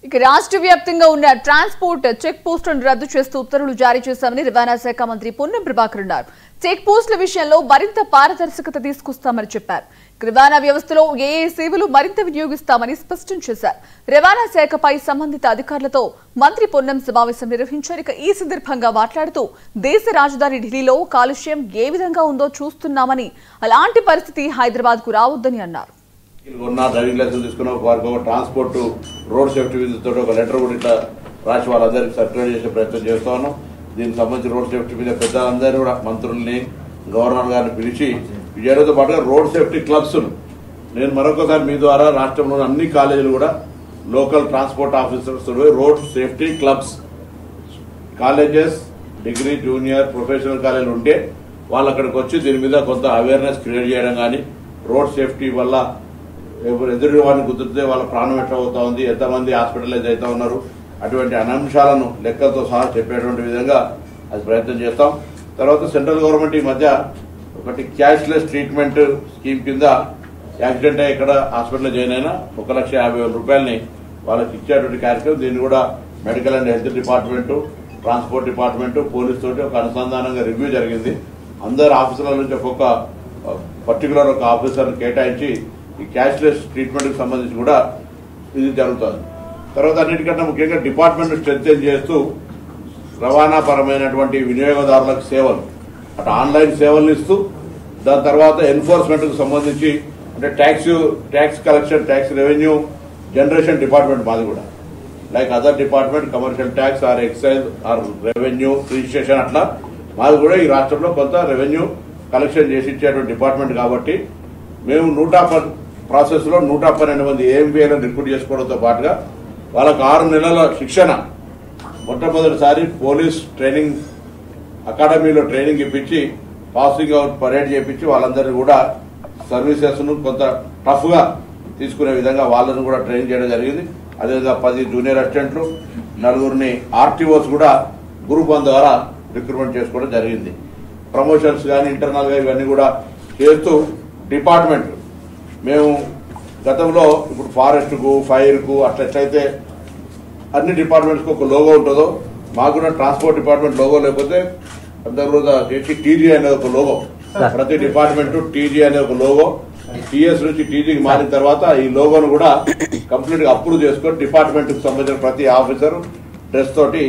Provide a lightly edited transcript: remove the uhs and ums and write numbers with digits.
ఇక రాష్ట్ర వ్యాప్తంగా ఉన్న ట్రాన్స్పోర్ట్ చెక్ పోస్టులను రద్దు చేస్తూ ఉత్తర్వులు జారీ చేశామని రవాణా శాఖ మంత్రి పొన్నం ప్రభాకర్ అన్నారు. చెక్ పోస్టుల విషయంలో మరింత పారదర్శకత తీసుకొస్తామని చెప్పారు. రవాణా వ్యవస్థలో ఏఏ సేవలు మరింత వినియోగిస్తామని స్పష్టం చేశారు. రవాణా శాఖపై సంబంధిత అధికారులతో మంత్రి పొన్నం సమావేశం నిర్వహించారు. ఇక ఈ సందర్భంగా మాట్లాడుతూ దేశ రాజధాని ఢిల్లీలో కాలుష్యం ఏ విధంగా ఉందో చూస్తున్నామని, అలాంటి పరిస్థితి హైదరాబాద్ కు రావద్దని అన్నారు. డ్రైవింగ్ లైసెన్స్ తీసుకున్న వారికి ఒక ట్రాన్స్పోర్ట్ రోడ్ సేఫ్టీ మీద ఒక లెటర్ కూడా ఇట్లా రాసి వాళ్ళందరికీ సర్క్యులేట్ చేసే ప్రయత్నం చేస్తా ఉన్నాం. దీనికి సంబంధించి రోడ్ సేఫ్టీ మీద పెద్దలందరూ కూడా మంత్రుల్ని, గవర్నర్ గారిని పిలిచి విజయతో పాటుగా రోడ్ సేఫ్టీ క్లబ్స్ నేను మరొకసారి మీ ద్వారా రాష్ట్రంలోని అన్ని కాలేజీలు కూడా local transport officers road safety clubs colleges degree junior professional కాలేజీలు ఉంటే వాళ్ళు అక్కడికి వచ్చి దీని మీద కొంత అవేర్నెస్ క్రియేట్ చేయడం కానీ, రోడ్ సేఫ్టీ వల్ల ఎదురు వారిని కుదిరితే వాళ్ళ ప్రాణం ఎట్లా అవుతా ఉంది, ఎంతమంది హాస్పిటలైజ్ అవుతా ఉన్నారు, అటువంటి అంశాలను లెక్కలతో సహా చెప్పేటువంటి విధంగా అది ప్రయత్నం చేస్తాం. తర్వాత సెంట్రల్ గవర్నమెంట్ ఈ మధ్య ఒకటి క్యాష్లెస్ ట్రీట్మెంట్ స్కీమ్ కింద యాక్సిడెంట్ అయ్యి ఇక్కడ హాస్పిటల్లో జాయిన్ అయినా 1,50,000 రూపాయలని వాళ్ళకి ఇచ్చేటువంటి కార్యక్రమం. దీన్ని కూడా medical and health department, transport department, police తోటి ఒక అనుసంధానంగా రివ్యూ జరిగింది. అందరు ఆఫీసర్ల నుంచి ఒక్కొక్క పర్టికులర్ ఒక ఆఫీసర్ని కేటాయించి ఈ క్యాష్లెస్ ట్రీట్మెంట్కి సంబంధించి కూడా ఇది జరుగుతుంది. తర్వాత అన్నిటికన్నా ముఖ్యంగా డిపార్ట్మెంట్ స్ట్రెంథెన్ చేస్తూ రవాణా పరమైనటువంటి వినియోగదారులకు సేవలు అటు ఆన్లైన్ సేవలు ఇస్తూ, దాని తర్వాత ఎన్ఫోర్స్మెంట్కు సంబంధించి అంటే tax collection, tax revenue generation department మాది కూడా like other department, commercial tax or excise or revenue registration, అట్లా మాది కూడా ఈ రాష్ట్రంలో కొంత రెవెన్యూ కలెక్షన్ చేసి ఇచ్చేటువంటి డిపార్ట్మెంట్. కాబట్టి మేము ప్రాసెస్లో 112 మంది ఏఎంపీలను రిక్రూట్ చేసుకోవడంతో పాటుగా వాళ్ళకు 6 నెలల శిక్షణ, మొట్టమొదటిసారి పోలీస్ ట్రైనింగ్ అకాడమీలో ట్రైనింగ్ ఇప్పించి పాసింగ్ అవుట్ పరేడ్ చేయించి వాళ్ళందరినీ కూడా సర్వీసెస్ను కొంత టఫ్గా తీసుకునే విధంగా వాళ్ళను కూడా ట్రైన్ చేయడం జరిగింది. అదేవిధంగా 10 జూనియర్ అసిస్టెంట్లు, 4 ఆర్టీఓస్ కూడా గ్రూప్ 1 ద్వారా రిక్రూట్మెంట్ చేసుకోవడం జరిగింది. ప్రమోషన్స్ కానీ ఇంటర్నల్గా ఇవన్నీ కూడా చేస్తూ డిపార్ట్మెంట్ మేము గతంలో ఇప్పుడు ఫారెస్ట్కు, ఫైర్కు అట్లయితే అన్ని డిపార్ట్మెంట్స్కి ఒక లోగో ఉంటుందో, మాకు కూడా ట్రాన్స్పోర్ట్ డిపార్ట్మెంట్ లోగో లేకపోతే అందరూ చేసి టీజీ అనే ఒక లోగో, ప్రతి డిపార్ట్మెంట్ టీజీ అనే ఒక లోగో, టీఎస్ నుంచి టీజీకి మారిన తర్వాత ఈ లోగోను కూడా కంప్లీట్ గా అప్రూవ్ చేసుకొని డిపార్ట్మెంట్ కు సంబంధించిన ప్రతి ఆఫీసర్ డ్రెస్ తోటి